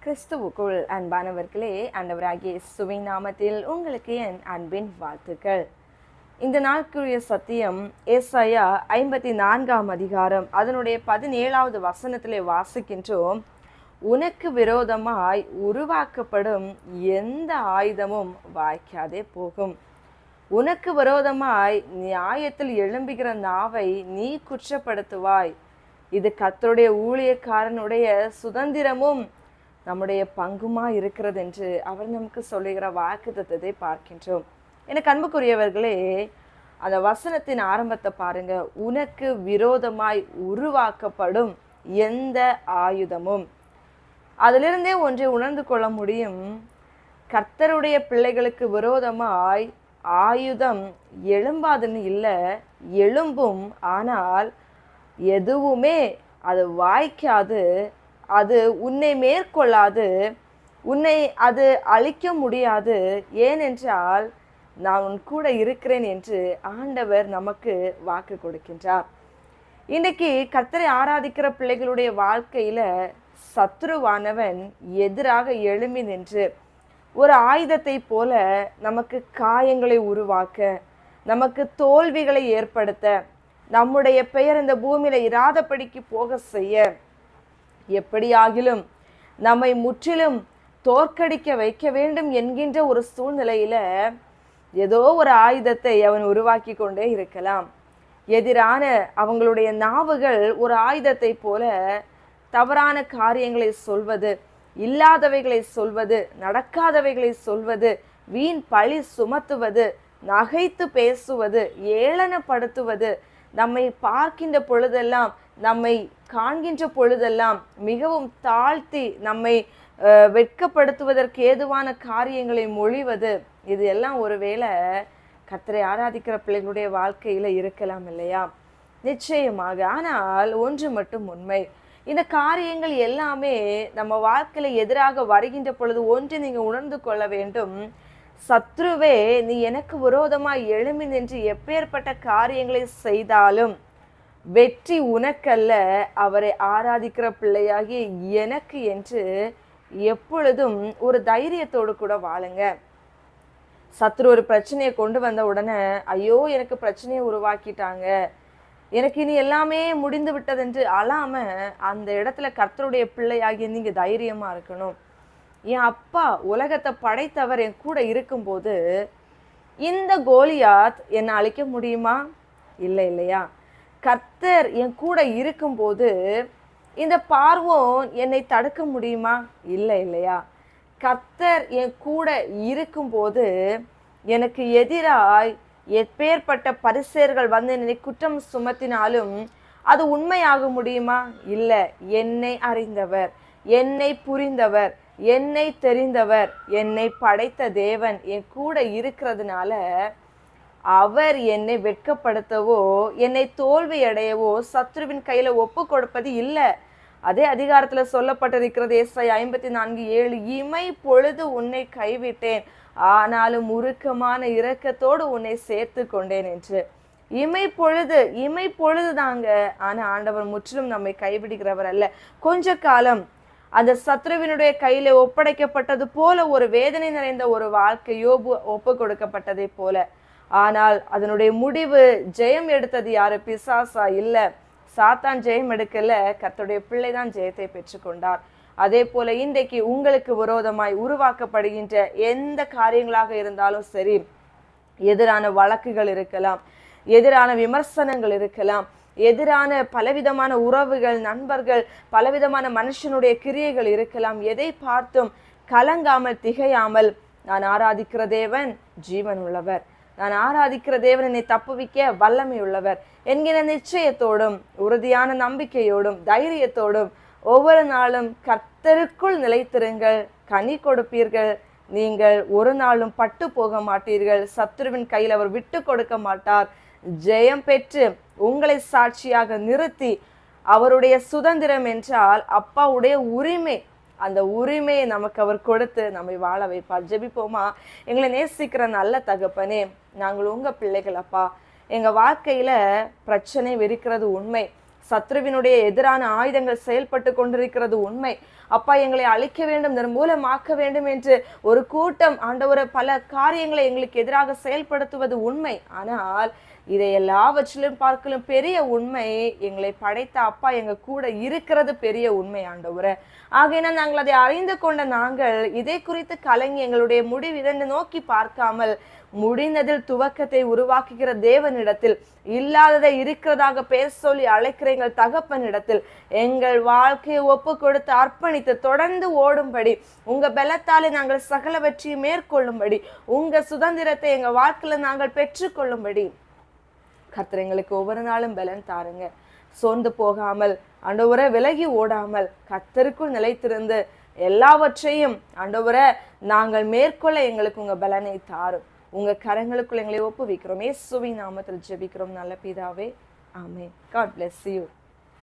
கிறிஸ்துவுக்குள் அன்பானவர்களே, ஆண்டவராகிய இயேசுவின் நாமத்தில் உங்களுக்கு என் அன்பின் வாழ்த்துக்கள். இந்த நாட்குரிய சத்தியம் ஏசாயா 54ஆம் அதிகாரம் அதனுடைய 17வது வசனத்திலே வாசிக்கின்றோம். உனக்கு விரோதமாய் உருவாக்கப்படும் எந்த ஆயுதமும் வாய்க்காதே போகும். உனக்கு விரோதமாய் நியாயத்தில் எழும்புகிற நாவை நீ குற்றப்படுத்துவாய். இது கர்த்தருடைய ஊழியக்காரனுடைய சுதந்திரமும் நம்முடைய பங்குமா இருக்கிறது என்று அவர் நமக்கு சொல்லுகிற வாக்குத்தத்தத்தை பார்க்கின்றோம். எனக்கு அன்புக்குரியவர்களே, அந்த வசனத்தின் ஆரம்பத்தை பாருங்க. உனக்கு விரோதமாய் உருவாக்கப்படும் எந்த ஆயுதமும். அதிலிருந்தே ஒன்றை உணர்ந்து கொள்ள முடியும். கர்த்தருடைய பிள்ளைகளுக்கு விரோதமாய் ஆயுதம் எழும்பாதுன்னு இல்லை, எழும்பும். ஆனால் எதுவுமே அது வாய்க்காது, அது உன்னை மேற்கொள்ளாது, உன்னை அது அழிக்க முடியாது. ஏனென்றால் நான் உன் கூட இருக்கிறேன் என்று ஆண்டவர் நமக்கு வாக்கு கொடுக்கின்றார். இன்றைக்கு கர்த்தரை ஆராதிக்கிற பிள்ளைகளுடைய வாழ்க்கையில சத்ருவானவன் எதிராக எழும்பி நின்று ஒரு ஆயுதத்தை போல நமக்கு காயங்களை உருவாக்க, நமக்கு தோல்விகளை ஏற்படுத்த, நம்முடைய பெயர் இந்த பூமியில இராதபடிக்கு போக செய்ய, எப்படியாகிலும் நம்மை முற்றிலும் தோற்கடிக்க வைக்க வேண்டும் என்கின்ற ஒரு சூழ்நிலையில ஏதோ ஒரு ஆயுதத்தை அவன் உருவாக்கி கொண்டே இருக்கலாம். எதிரான அவங்களுடைய நாவுகள் ஒரு ஆயுதத்தை போல தவறான காரியங்களை சொல்வது, இல்லாதவைகளை சொல்வது, நடக்காதவைகளை சொல்வது, வீண் பழி சுமத்துவது, நகைத்து பேசுவது, ஏளனப்படுத்துவது, நம்மை பார்க்கின்ற பொழுதெல்லாம், நம்மை காண்கின்ற பொழுதெல்லாம் மிகவும் தாழ்த்தி நம்மை வெட்கப்படுத்துவதற்கு ஏதுவான காரியங்களை மொழிவது, இது எல்லாம் ஒருவேளை கர்த்தரை ஆராதிக்கிற பிள்ளைகளுடைய வாழ்க்கையில இருக்கலாம் இல்லையா? நிச்சயமாக. ஆனால் ஒன்று மட்டும் உண்மை, இந்த காரியங்கள் எல்லாமே நம்ம வாழ்க்கையில எதிராக வருகின்ற பொழுது ஒன்று நீங்க உணர்ந்து கொள்ள வேண்டும். சத்ருவே, நீ எனக்கு விரோதமாய் எழும்பி நின்று எப்பேற்பட்ட காரியங்களை செய்தாலும் வெற்றி உனக்கல்ல, அவரை ஆராதிக்கிற பிள்ளையாகிய எனக்கு என்று எப்பொழுதும் ஒரு தைரியத்தோடு கூட வாழுங்க. சத்ரு ஒரு பிரச்சனையை கொண்டு வந்த உடனே, ஐயோ எனக்கு பிரச்சனையை உருவாக்கிட்டாங்க, எனக்கு இனி எல்லாமே முடிந்து விட்டதென்று அழாம அந்த இடத்துல கர்த்தருடைய பிள்ளையாகிய நீங்க தைரியமா இருக்கணும். என் அப்பா உலகத்தை படைத்தவர் என் கூட இருக்கும்போது இந்த கோலியாத் என்னை அழிக்க முடியுமா? இல்லை இல்லையா? கர்த்தர் என் கூட இருக்கும்போது இந்த பார்வோன் என்னை தடுக்க முடியுமா? இல்லை இல்லையா? கர்த்தர் என் கூட இருக்கும்போது எனக்கு எதிராய் எப்பேற்பட்ட பரிசேயர்கள் வந்து என்னை குற்றம் சுமத்தினாலும் அது உண்மையாக முடியுமா? இல்லை. என்னை அறிந்தவர், என்னை புரிந்தவர், என்னை தெரிந்தவர், என்னை படைத்த தேவன் என் கூட இருக்கிறதுனால அவர் என்னை வெட்கப்படுத்தவோ என்னை தோல்வி அடையவோ சத்ருவின் கையில ஒப்பு கொடுப்பது இல்லை. அதே அதிகாரத்துல சொல்லப்பட்டிருக்கிறது, ஏசாயா 54:7, இமை பொழுது உன்னை கைவிட்டேன், ஆனாலும் உருக்கமான இரக்கத்தோடு உன்னை சேர்த்து கொண்டேன் என்று. இமை பொழுது தாங்க. ஆனா ஆண்டவர் முற்றிலும் நம்மை கைவிடுகிறவர் அல்ல. கொஞ்ச காலம் அந்த சத்ருவினுடைய கையில ஒப்படைக்கப்பட்டது போல ஒரு வேதனை நிறைந்த ஒரு வாழ்க்கை யோபு ஒப்பு கொடுக்கப்பட்டதை போல. ஆனால் அதனுடைய முடிவு ஜெயம் எடுத்தது யாரு? பிசாசா? இல்ல, சாத்தான் ஜெயம் எடுக்கல, கர்த்தருடைய பிள்ளை தான் ஜெயத்தை பெற்றுக்கொண்டார். அதே போல இன்றைக்கு உங்களுக்கு விரோதமாய் உருவாக்கப்படுகின்ற எந்த காரியங்களாக இருந்தாலும் சரி, எதிரான வழக்குகள் இருக்கலாம், எதிரான விமர்சனங்கள் இருக்கலாம், எதிரான பலவிதமான உறவுகள், நண்பர்கள், பலவிதமான மனுஷனுடைய கிரியைகள் இருக்கலாம். எதை பார்த்தும் கலங்காமல் திகையாமல், நான் ஆராதிக்கிற தேவன் ஜீவன் உள்ளவர், நான் ஆராதிக்கிற தேவன் என்னை தப்புவிக்க வல்லமை உள்ளவர் என்கிற நிச்சயத்தோடும் உறுதியான நம்பிக்கையோடும் தைரியத்தோடும் ஒவ்வொரு நாளும் கர்த்தருக்குள் நிலைத்திருங்கள், கனி கொடுப்பீர்கள். நீங்கள் ஒரு நாளும் பட்டு போக மாட்டீர்கள். சத்ருவின் கையில் அவர் விட்டு கொடுக்க மாட்டார். ஜெயம் பெற்று உங்களை சாட்சியாக நிறுத்தி, அவருடைய சுதந்திரம் என்றால் அப்பாவுடைய உரிமை, அந்த உரிமையை நமக்கு அவர் கொடுத்து நம்மை வாழ வைப்பார். ஜெபிப்போமா? எங்களை நேசிக்கிற நல்ல தகப்பனே, நாங்கள் உங்க பிள்ளைகள் அப்பா. எங்க வாழ்க்கையில பிரச்சனை வெறுக்கிறது உண்மை, சத்ருவினுடைய எதிரான ஆயுதங்கள் செயல்பட்டு கொண்டிருக்கிறது உண்மை. அப்பா எங்களை அழிக்க வேண்டும், நிர்மூலமாக்க வேண்டும் என்று ஒரு கூட்டம் ஆண்டவரை பல காரியங்களை எங்களுக்கு எதிராக செயல்படுத்துவது உண்மை. ஆனால் இதை எல்லாவற்றிலும் பார்க்கலும் பெரிய உண்மை, எங்களை படைத்த அப்பா எங்க கூட இருக்கிறது பெரிய உண்மை ஆண்டவரே. ஆகையினால் நாங்கள் அதை அறிந்து கொண்ட நாங்கள் இதை குறித்து கலங்கி எங்களுடைய முடிவு இதென்று நோக்கி பார்க்காமல், முடிந்ததில் துவக்கத்தை உருவாக்குகிற தேவனிடத்தில், இல்லாததை இருக்கிறதாக பேச சொல்லி அழைக்கிற எங்கள் தகப்பனிடத்தில் எங்கள் வாழ்க்கையை ஒப்பு கொடுத்து அர்ப்பணித்து தொடர்ந்து ஓடும்படி, உங்க பலத்தாலே நாங்கள் சகலவற்றையும் மேற்கொள்ளும்படி, உங்க சுதந்திரத்தை எங்க வாழ்க்கையில நாங்கள் பெற்றுக்கொள்ளும்படி கர்த்தர் எங்களுக்கு ஒவ்வொரு நாளும் பலன் தாருங்க. சோர்ந்து போகாமல், ஆண்டவரே விலகி ஓடாமல், கர்த்தருக்குள் நிலைத்திருந்து எல்லாவற்றையும் ஆண்டவரே நாங்கள் மேற்கொள்ள எங்களுக்கு உங்க பலனை தாரும். உங்க கரங்களுக்குள் எங்களை ஒப்புவிக்கிறோம். இயேசுவின் நாமத்தில் ஜெபிக்கிறோம் நல்ல பிதாவே, ஆமென். God bless you.